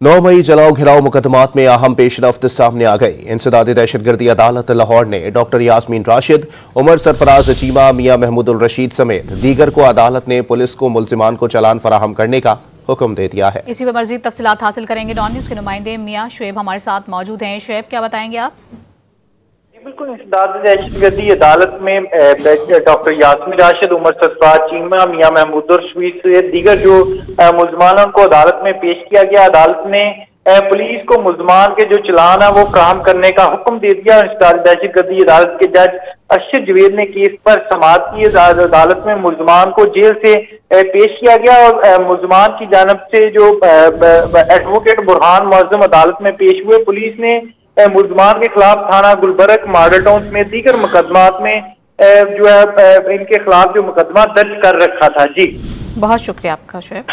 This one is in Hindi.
9 मई जलाओ घिराव मुकदमात में अहम पेशरफ्त सामने आ गई। इंसदादी दहशतगर्दी अदालत लाहौर ने डॉक्टर यास्मीन राशिद, उमर सरफराज चीमा, मियां महमूदुल रशीद समेत दीगर को अदालत ने पुलिस को मुल्जिमान को चालान फराहम करने का हुक्म दे दिया है। इसी पर मजीद तफसीलात हासिल करेंगे। डॉन न्यूज़ के नुमाइंदे मियां शुएब हमारे साथ मौजूद हैं। शुएब, क्या बताएंगे आप? बिल्कुल, इंसदादी दहशतगर्दी अदालत में डॉक्टर यास्मीन राशिद, उमर सरफराज चीमा, मियां महमूदुल रशीद से दीगर जो मुल्जमान को अदालत में पेश किया गया। अदालत ने पुलिस को मुल्जमान के जो चलान है वो फ्राहम करने का हुक्म दे दिया। इंसदादी दहशतगर्दी अदालत के जज अरशद जवेद ने केस पर समाअत की। अदालत में मुल्जमान को जेल से पेश किया गया और मुल्जमान की जानब से जो एडवोकेट बुरहान मुअज्जम अदालत में पेश हुए। पुलिस ने मुल्जमान के खिलाफ थाना गुलबर्ग, मॉडल टाउन में दीगर मुकदमात में जो है इनके खिलाफ जो मुकदमा दर्ज कर रखा था। जी, बहुत शुक्रिया आपका शुएब।